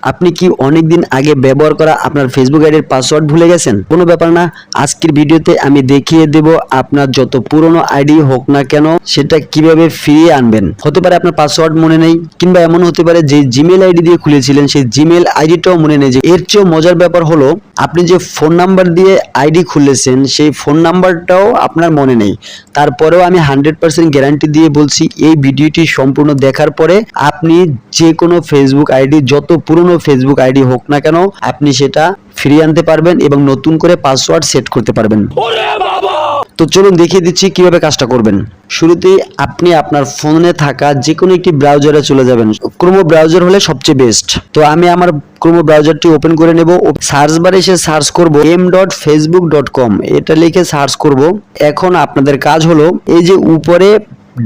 আপনি কি অনেকদিন আগে ব্যবহার করা আপনার ফেসবুক আইডির পাসওয়ার্ড ভুলে গেছেন? কোনো ব্যাপার না, আজকের ভিডিওতে আমি দেখিয়ে দেব আপনার যত পুরনো আইডি হোক না কেন সেটা কিভাবে ফিরিয়ে আনবেন। হতে পারে আপনার পাসওয়ার্ড মনে নেই, কিংবা এমন হতে পারে যে জিমেল আইডি দিয়ে খুলেছিলেন সেই জিমেল আইডিটাও মনে নেই। যে এর চেয়েও মজার ব্যাপার হলো, আপনি যে ফোন নাম্বার দিয়ে আইডি খুলেছেন সেই ফোন নাম্বারটাও আপনার মনে নেই। তারপরেও আমি 100% গ্যারান্টি দিয়ে বলছি, এই ভিডিওটি সম্পূর্ণ দেখার পরে আপনি যে কোনো ফেসবুক আইডি, যত পুরনো ফেসবুক আইডি হোক না কেন, আপনি সেটা ফিরিয়ে আনতে পারবেন এবং নতুন করে পাসওয়ার্ড সেট করতে পারবেন। তো চলুন দেখিয়ে দিচ্ছি কিভাবে কাজটা করবেন। শুরুতেই আপনি আপনার ফোনে থাকা যে কোনো একটি ব্রাউজারে চলে যাবেন। ক্রোম ব্রাউজার হলে সবচেয়ে বেস্ট। তো আমি আমার ক্রোম ব্রাউজারটি ওপেন করে নেব। সার্চ বারে এসে সার্চ করব m.facebook.com, এটা লিখে সার্চ করব। এখন আপনাদের কাজ হলো, এই যে উপরে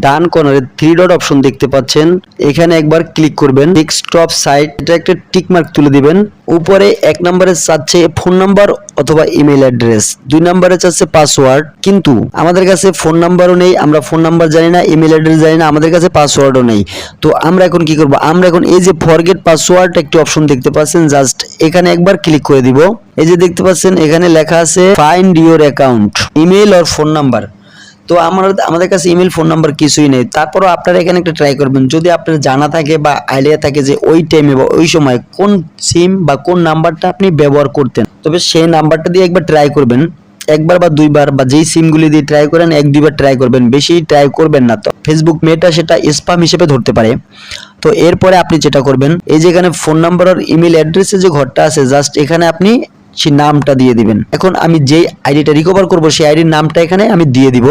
ডান কর্নারে 3 ডট অপশন দেখতে পাচ্ছেন, এখানে একবার ক্লিক করবেন। ডেস্কটপ সাইট, এটা একটা টিক মার্ক তুলে দিবেন। উপরে 1 নম্বরে চাচ্ছে ফোন নাম্বার অথবা ইমেল অ্যাড্রেস, 2 নম্বরে চাচ্ছে পাসওয়ার্ড। কিন্তু আমাদের কাছে ফোন নাম্বারও নেই, আমরা ফোন নাম্বার জানি না, ইমেল অ্যাড্রেস জানি না, আমাদের কাছে পাসওয়ার্ডও নেই। তো আমরা এখন কি করব? আমরা এখন এই যে ফরগেট পাসওয়ার্ড একটি অপশন দেখতে পাচ্ছেন, জাস্ট এখানে একবার ক্লিক করে দিব। এই যে দেখতে পাচ্ছেন এখানে লেখা আছে find your account, email or phone number. তো আমাদের কাছে ইমেল ফোন নাম্বার কিছুই নেই। তারপরও আপনারা এখানে একটা ট্রাই করবেন, যদি আপনার জানা থাকে বা আইডিয়া থাকে যে ওই টাইমে বা ওই সময় কোন সিম বা কোন নাম্বারটা আপনি ব্যবহার করতেন, তবে সেই নাম্বারটা দিয়ে একবার ট্রাই করবেন। একবার বা দুইবার, বা যেই সিমগুলি দিয়ে ট্রাই করেন 1-2 বার ট্রাই করবেন, বেশি ট্রাই করবেন না। তো ফেসবুক মেটা সেটা স্প্যাম হিসেবে ধরতে পারে। তো এরপরে আপনি যেটা করবেন, এই যে এখানে ফোন নাম্বার আর ইমেল অ্যাড্রেসে যে ঘরটা আছে, জাস্ট এখানে আপনি সেই নামটা দিয়ে দিবেন। এখন আমি যেই আইডিটা রিকভার করব সেই আইডির নামটা এখানে আমি দিয়ে দিব।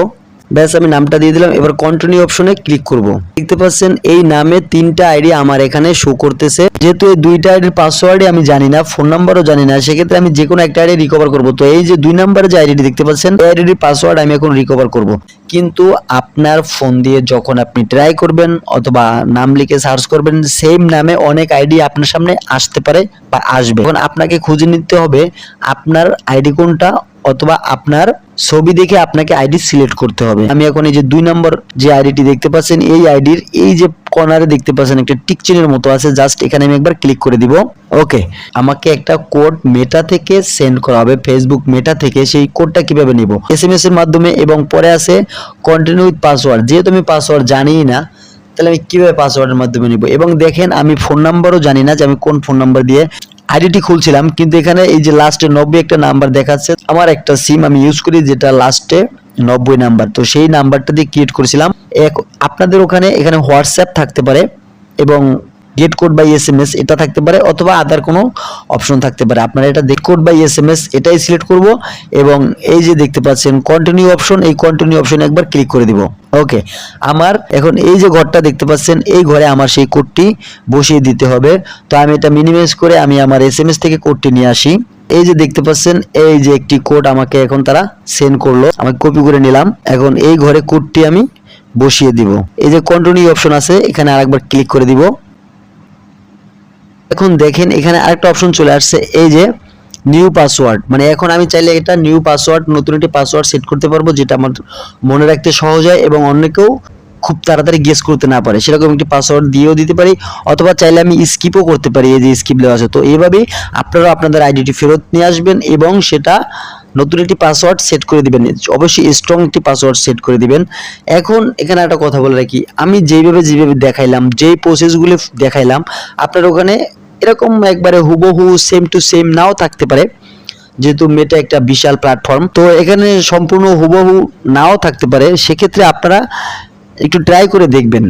ব্যাস, আমি নামটা দিয়ে দিলাম। এবার কন্টিনিউ অপশনে ক্লিক করব। দেখতে পাচ্ছেন এই নামে 3টা আইডি আমার এখানে শো করতেছে। যেহেতু এই 2টা আইডির পাসওয়ার্ডই আমি জানি না, ফোন নাম্বারও জানি না, সেক্ষেত্রে আমি যে কোনো একটা আইডি রিকভার করব। তো এই যে 2 নম্বরে যে আইডিটি দেখতে পাচ্ছেন, এই আইডির পাসওয়ার্ড আমি এখন রিকভার করব। কিন্তু আপনার ফোন দিয়ে যখন আপনি ট্রাই করবেন অথবা নাম লিখে সার্চ করবেন, সেম নামে অনেক আইডি আপনার সামনে আসতে পারে বা আসবে। এখন আপনাকে খুঁজে নিতে হবে আপনার আইডি কোনটা, অথবা আপনার ছবি দেখে আপনাকে আইডি সিলেক্ট করতে হবে। আমি এখন এই যে 2 নম্বর যে আইডিটি দেখতে পাচ্ছেন, এই আইডির এই যে কর্নারে দেখতে পাচ্ছেন একটা টিক চিহ্নের মতো আছে, জাস্ট এখানে আমি একবার ক্লিক করে দিব। ওকে, আমাকে একটা কোড মেটা থেকে সেন্ড করা হবে, ফেসবুক মেটা থেকে। সেই কোডটা কিভাবে নিব? এসএমএস এর মাধ্যমে, এবং পরে আছে কন্টিনিউ উইথ পাসওয়ার্ড। যেহেতু আমি পাসওয়ার্ড জানিই না, তাহলে আমি কিভাবে পাসওয়ার্ডের মাধ্যমে নিব? এবং দেখেন আমি ফোন নাম্বারও জানি না যে আমি কোন ফোন নাম্বার দিয়ে আইডিটি খুলছিলাম, কিন্তু এখানে এই যে লাস্টে 90 একটা নাম্বার দেখাচ্ছে। আমার একটা সিম আমি ইউজ করি যেটা লাস্টে 90 নাম্বার, তো সেই নাম্বারটা দিয়ে ক্রিয়েট করেছিলাম। আপনাদের এখানে হোয়াটসঅ্যাপ থাকতে পারে এবং গেট কোড বাই এসএমএস এটা থাকতে পারে, অথবা আদার কোনো অপশন থাকতে পারে। আপনারা এটা গেট কোড বাই এসএমএস এটাই সিলেক্ট করব, এবং এই যে দেখতে পাচ্ছেন কন্টিনিউ অপশন, এই কন্টিনিউ অপশনে একবার ক্লিক করে দিব। ওকে, আমার এখন এই যে ঘরটা দেখতে পাচ্ছেন, এই ঘরে আমার সেই কোডটি বসিয়ে দিতে হবে। তো আমি এটা মিনিমাইজ করে আমি আমার এসএমএস থেকে কোডটি নিয়ে আসি। এই যে দেখতে পাচ্ছেন এই যে একটি কোড আমাকে এখন তারা সেন্ড করলো, আমি কপি করে নিলাম। এখন এই ঘরে কোডটি আমি বসিয়ে দিব। এই যে কন্টিনিউ অপশন আছে, এখানে আরেকবার ক্লিক করে দিব। এখন দেখেন এখানে আরেকটা অপশন চলে আসছে, এই যে নিউ পাসওয়ার্ড। মানে এখন আমি চাইলে এটা নিউ পাসওয়ার্ড, নতুন একটি পাসওয়ার্ড সেট করতে পারবো, যেটা আমার মনে রাখতে সহজ হয় এবং অন্যকেও খুব তাড়াতাড়ি গেস করতে না পারে, সেরকম একটি পাসওয়ার্ড দিয়েও দিতে পারি। অথবা চাইলে আমি স্কিপও করতে পারি, এই যে স্কিপ দেওয়া আছে। তো এইভাবেই আপনারা আপনাদের আইডিটি ফেরত নিয়ে আসবেন এবং সেটা নতুন একটি পাসওয়ার্ড সেট করে দিবেন। অবশ্যই স্ট্রং একটি পাসওয়ার্ড সেট করে দিবেন। এখন এখানে একটা কথা বলে রাখি, আমি যেভাবে দেখাইলাম, যেই প্রসেসগুলো দেখাইলাম, আপনার ওখানে এরকম একবারে হুবহু সেম টু সেম নাও থাকতে পারে, যেহেতু মেটা একটা বিশাল প্ল্যাটফর্ম। তো এখানে সম্পূর্ণ হুবহু নাও থাকতে পারে, সেক্ষেত্রে আপনারা একটু ট্রাই করে দেখবেন।